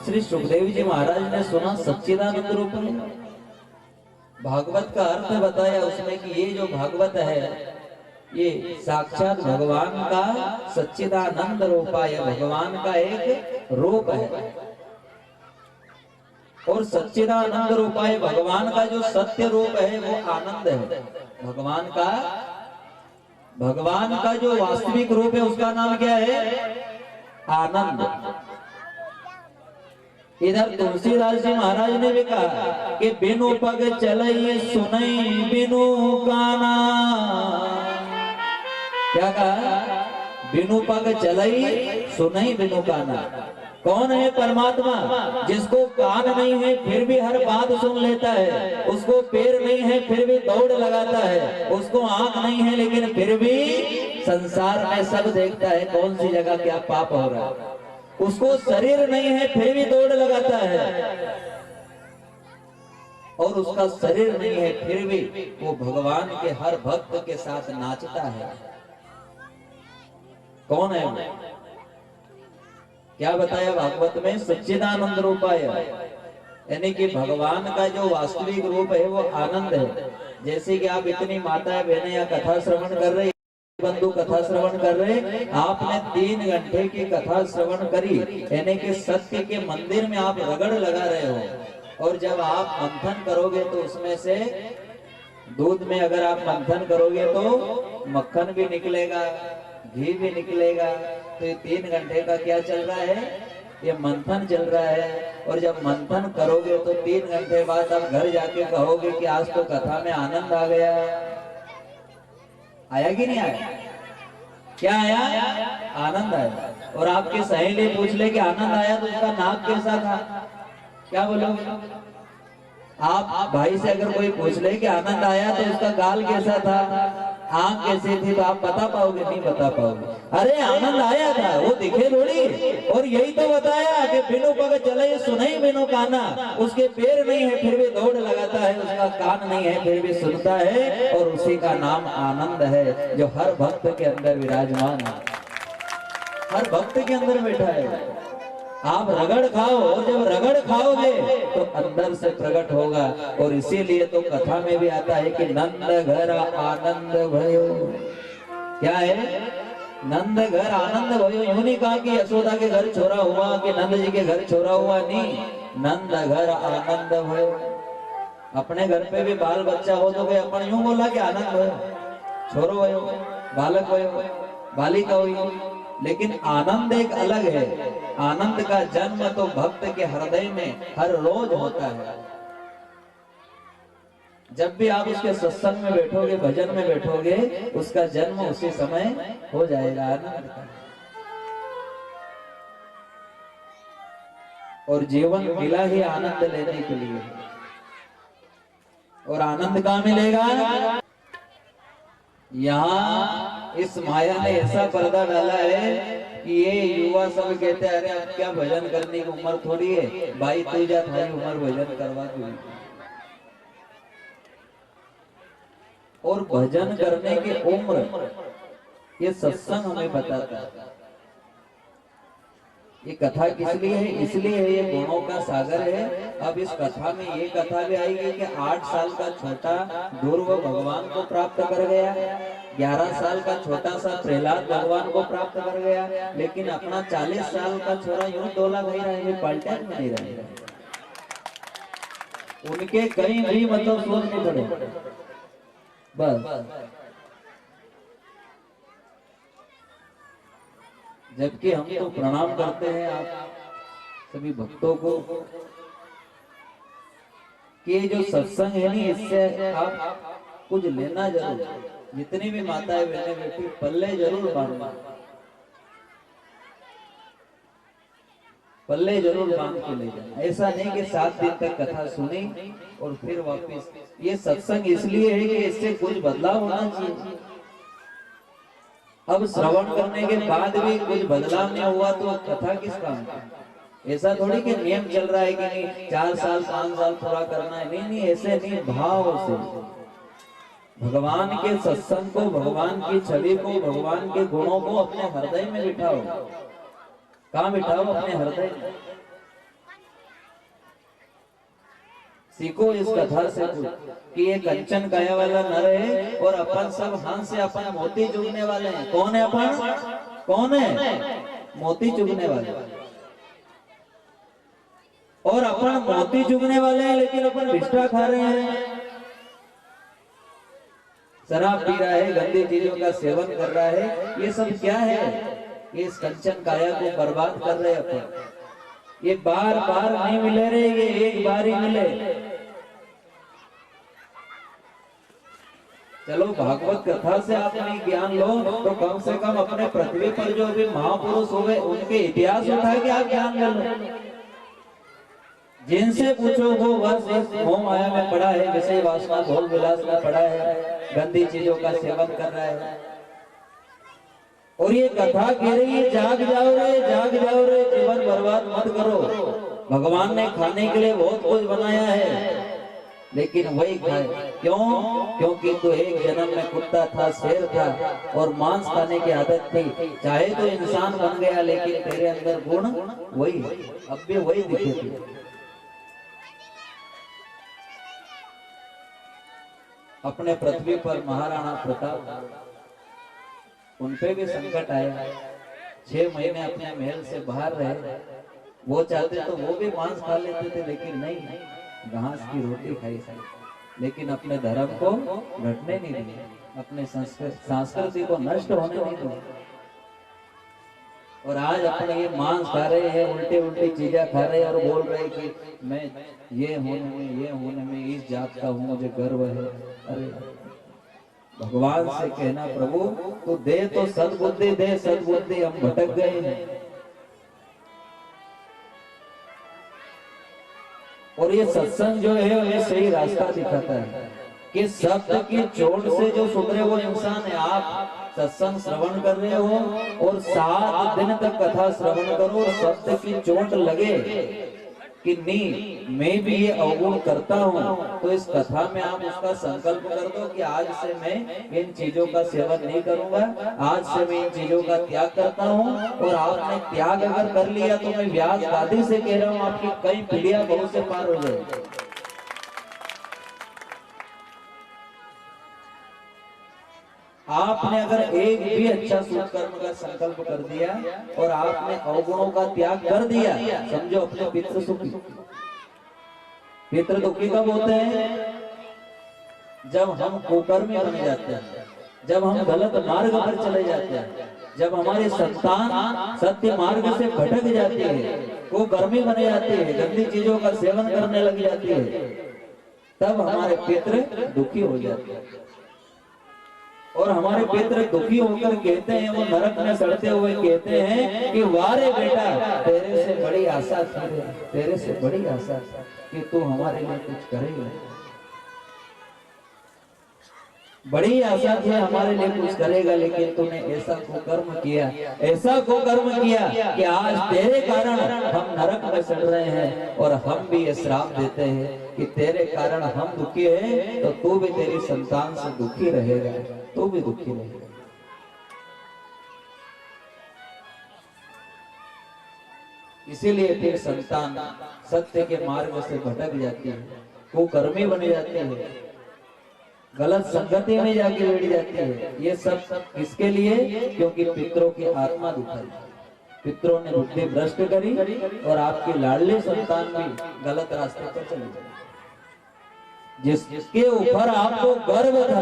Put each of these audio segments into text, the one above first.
श्री सुखदेव जी महाराज ने सुना सच्चिदानंद रूप है। भागवत का अर्थ बताया उसमें कि ये जो भागवत है ये साक्षात भगवान का सच्चिदानंद रूपाय, भगवान का एक रूप है। और सच्चिदानंद रूपाय भगवान का जो सत्य रूप है वो आनंद है। भगवान का जो वास्तविक रूप है उसका नाम क्या है? आनंद। इधर तुलसीदास जी महाराज ने भी कहा कि बिनु पग चलई सुनई बिनु काना। क्या कहा? बिनु पग चलई सुनई बिनु काना। कौन है परमात्मा? जिसको कान नहीं है फिर भी हर बात सुन लेता है, उसको पैर नहीं है फिर भी दौड़ लगाता है, उसको आंख नहीं है लेकिन फिर भी संसार में सब देखता है कौन सी जगह क्या पाप हो रहा है, उसको शरीर नहीं है फिर भी दौड़ लगाता है, और उसका शरीर नहीं है फिर भी वो भगवान के हर भक्त के साथ नाचता है। कौन है वो? क्या बताया भागवत में? सच्चिदानंद रूपाय, यानी कि भगवान का जो वास्तविक रूप है वो आनंद है। जैसे कि आप इतनी माताएं बहनें या कथा श्रवण कर रहे, बंधु कथा श्रवण कर रहे, आपने 3 घंटे की कथा श्रवण करी, यानी कि सत्य के मंदिर में आप रगड़ लगा रहे हो। और जब आप मंथन करोगे तो उसमें से दूध में अगर आप मंथन करोगे तो मक्खन भी निकलेगा, घी भी निकलेगा। तो ये 3 घंटे का क्या चल रहा है? ये मंथन चल रहा है। और जब मंथन करोगे तो 3 घंटे बाद आप घर जाके कहोगे कि आज तो कथा में आनंद आ गया। आया कि नहीं आया? क्या आया? आनंद आया। और आपकी सहेली पूछ ले कि आनंद आया तो उसका नाक कैसा था, क्या बोलोगे? आप भाई से अगर कोई पूछ ले कि आनंद आया तो उसका गाल कैसा था, आंख कैसी थी, तो आप बता पाओगे? नहीं बता पाओगे। अरे आनंद आया था, वो दिखे थोड़ी। और यही तो बताया कि बिनु पग चले सुनई बिनु काना। उसके पैर नहीं है फिर भी दौड़ लगाता है, उसका कान नहीं है फिर भी सुनता है, और उसी का नाम आनंद है जो हर भक्त के अंदर विराजमान है, हर भक्त के अंदर बैठा है। आप रगड़ खाओ, जब रगड़ खाओगे तो अंदर से प्रकट होगा। और इसीलिए तो कथा में भी आता है कि नंद घर आनंद भयो। क्या है? नंद घर आनंद भयो। यूं नहीं कहा कि यशोदा के घर छोरा हुआ कि नंद जी के घर छोरा हुआ, नहीं, नंद घर आनंद भयो। अपने घर पे भी बाल बच्चा हो तो अपन यूं बोला कि आनंद भयो, छोरो भयो, बालक भयो, बालिका हुई। लेकिन आनंद एक अलग है। आनंद का जन्म तो भक्त के हृदय में हर रोज होता है। जब भी आप उसके सत्संग में बैठोगे, भजन में बैठोगे, उसका जन्म उसी समय हो जाएगा आनंद का। और जीवन मिला ही आनंद लेने के लिए। और आनंद कहाँ मिलेगा? यहाँ इस माया ने ऐसा पर्दा डाला है कि ये युवा सब कहते हैं अरे अब क्या भजन करने की उम्र थोड़ी है, भाई तू जा थारी उम्र भजन करवा तू। और भजन करने की उम्र ये सत्संग हमें बताता है। ये कथा किस लिए है? इसलिए है ये गुणों का सागर है। अब इस कथा में ये कथा भी आएगी कि 8 साल का छोटा ध्रुव भगवान को प्राप्त कर गया, 11 साल का छोटा सा प्रहलाद भगवान को प्राप्त कर गया, लेकिन अपना 40 साल का छोरा यूं डोला नहीं रहे, पलटे में नहीं रहे। उनके कहीं भी मतलब सोच नहीं पड़े। बस जबकि हम तो प्रणाम करते हैं आप सभी भक्तों को कि ये जो सत्संग है नहीं, इससे आप कुछ लेना जरूर। जितनी भी माताएं बहनें बैठी पल्ले जरूर बांधना, पल्ले जरूर बांध के ले जाना। ऐसा नहीं कि 7 दिन तक कथा सुनी और फिर वापस। ये सत्संग इसलिए है कि इससे कुछ बदलाव होना चाहिए। अब श्रवण करने के बाद भी कुछ बदलाव नहीं हुआ तो कथा किस काम की? ऐसा थोड़ी कि नियम चल रहा है कि नहीं 4 साल 5 साल थोड़ा करना है, नहीं नहीं, ऐसे नहीं। भाव से भगवान के सत्संग को, भगवान की छवि को, भगवान के गुणों को अपने हृदय में बिठाओ। कहाँ बिठाओ? अपने हृदय में। सीखो इस कथा से कि ये कंचन काया वाला न रहे और अपन सब हंस से अपन मोती चुगने वाले हैं। कौन है अपन? कौन है? मोती चुगने वाले। और अपन मोती चुगने वाले हैं लेकिन अपन भिष्टा खा रहे हैं, शराब पी रहा है, गंदी चीजों का सेवन कर रहा है। ये सब क्या है? ये इस कंचन काया को बर्बाद कर रहे हैं अपन। ये बार बार नहीं मिले रे, ये एक बार ही मिले। चलो भागवत कथा से आप नहीं ज्ञान लो तो कम से कम अपने पृथ्वी पर जो भी महापुरुष हो गए उनके इतिहास उठा के आप ज्ञान ले लो। जिनसे पूछो वो बस इस मोह माया में पड़ा है, विषय वासना भोग विलास में पड़ा है, गंदी चीजों का सेवन कर रहा है। और ये कथा कह रही है जाग जाओ रे, जाग जाओ रे, जीवन बर्बाद मत करो। भगवान ने खाने के लिए बहुत कुछ बनाया है लेकिन वही खाए क्यों? क्योंकि तो एक जन्म में कुत्ता था, शेर था और मांस खाने की आदत थी। चाहे तो इंसान बन गया लेकिन तेरे अंदर गुण वही, अब भी वही दिखे थे। अपने पृथ्वी पर महाराणा प्रताप, उनपे भी संकट आया। 6 महीने अपने महल से बाहर रहे। वो चाहते तो वो भी मांस खा लेते थे लेकिन नहीं, घास की रोटी खाई थी। लेकिन अपने धर्म को घटने नहीं दिया, अपने संस्कृति को नष्ट होने नहीं दिया। और आज अपने ये मांस खा रहे हैं, उल्टे उल्टी चीजें खा रहे हैं और बोल रहे हैं कि मैं ये होने में इस जात का हूँ, मुझे गर्व है। अरे भगवान से कहना प्रभु तो दे तो सद्बुद्धि दे, सद्बुद्धि, हम भटक गए हैं। और ये सत्संग जो है ये सही रास्ता दिखाता है कि शब्द की चोट से जो सुधरे वो इंसान है। आप सत्संग श्रवण कर रहे हो और 7 दिन तक कथा श्रवण करो और शब्द की चोट लगे कि नहीं मैं भी ये अवगुण करता हूँ, तो इस कथा में आप उसका संकल्प कर दो कि आज से मैं इन चीजों का सेवन नहीं करूंगा, आज से मैं इन चीजों का त्याग करता हूँ। और आपने त्याग अगर कर लिया तो मैं व्यास दादी से कह रहा हूँ आपकी कई पीढ़ियां बहुत से पार हो जाएगी। आपने अगर एक भी अच्छा सुकर्म का संकल्प कर दिया और आपने अवगुणों का त्याग कर दिया, समझो अपने पितृ सुखी। पितृ दुखी कब होते हैं? जब हम कुकर्मी बन जाते हैं, जब हम गलत मार्ग पर चले जाते हैं, जब हमारी संतान सत्य मार्ग से भटक जाती है, कुकर्मी बन जाती है, गंदी चीजों का सेवन करने लग जाती है, तब हमारे पितृ दुखी हो जाते हैं। और हमारे पितृ दुखी होकर कहते हैं, वो नरक में सड़ते हुए कहते हैं कि वारे बेटा तेरे से बड़ी आशा थी, तेरे से बड़ी आशा थी कि तू हमारे लिए कुछ करेगा, बड़ी आशा थी हमारे लिए कुछ करेगा, लेकिन तूने ऐसा कुकर्म किया, ऐसा कुकर्म किया कि आज तेरे कारण हम नरक में सड़ रहे हैं। और हम भी ये श्राप देते हैं कि तेरे कारण हम दुखी हैं तो तू भी तेरी संतान से दुखी रहेगा, तू भी दुखी रहेगा। इसीलिए फिर संतान सत्य के मार्ग से भटक जाती है, कुकर्मी बन जाती है, गलत संगति में जाके बैठ जाती है। ये सब किसके लिए? क्योंकि पितरों की आत्मा दुखाई, पितरों ने बुद्धि भ्रष्ट करी और आपकी लाडली संतान भी गलत रास्ते पर चली गई। जिसके ऊपर आपको गर्व था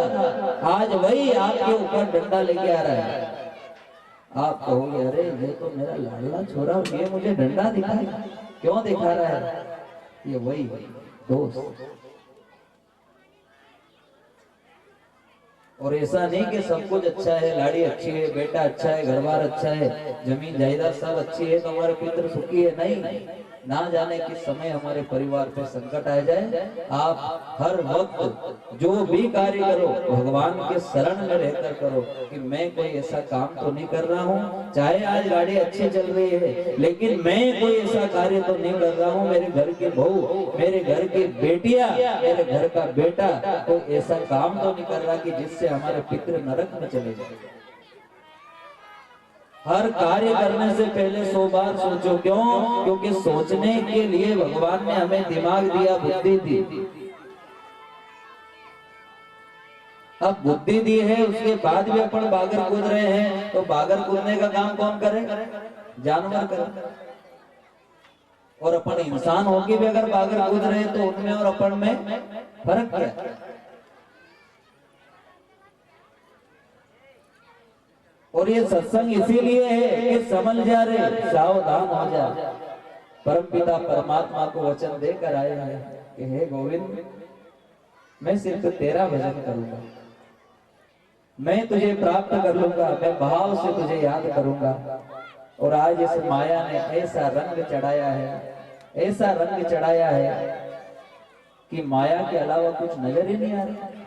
आज वही आपके ऊपर डंडा लेके आ रहा है। आप कहोगे अरे ये तो मेरा लाडला छोरा, ये मुझे डंडा दिखा, क्यों दिखा रहा है? ये वही दोस्त। और ऐसा नहीं कि सब कुछ अच्छा है, लाड़ी अच्छी है, बेटा अच्छा है, घर बार अच्छा है, जमीन जायदाद सब अच्छी है तो हमारे पितृ सुखी है, नहीं। ना जाने किस समय हमारे परिवार पे संकट आ जाए। आप हर वक्त जो भी कार्य करो भगवान के शरण में रहकर करो कि मैं कोई ऐसा काम तो नहीं कर रहा हूँ, चाहे आज गाड़ी अच्छी चल रही है लेकिन मैं कोई ऐसा कार्य तो नहीं कर रहा हूँ, मेरे घर की बहू, मेरे घर की बेटियां, मेरे घर का बेटा कोई ऐसा काम तो नहीं कर रहा कि जिससे हमारे पितृ नरक में चले जाए। हर कार्य करने से पहले 100 बार सोचो। क्यों? क्योंकि सोचने के लिए भगवान ने हमें दिमाग दिया, बुद्धि दी। अब बुद्धि दी है, उसके बाद भी अपन बागर कूद रहे हैं, तो बागर कूदने का काम कौन करे? जानवर करे। और अपन इंसान होके भी अगर बागर कूद रहे हैं तो उनमें और अपन में फर्क क्या है? और ये सत्संग इसीलिए है कि समझ जा रहे, सावधान हो जा। परमपिता परमात्मा को वचन देकर आए हैं कि हे गोविंद, मैं सिर्फ तेरा भजन करूंगा, मैं तुझे प्राप्त कर लूंगा, मैं भाव से तुझे याद करूंगा। और आज इस माया ने ऐसा रंग चढ़ाया है, ऐसा रंग चढ़ाया है कि माया के अलावा कुछ नजर ही नहीं आ रहा।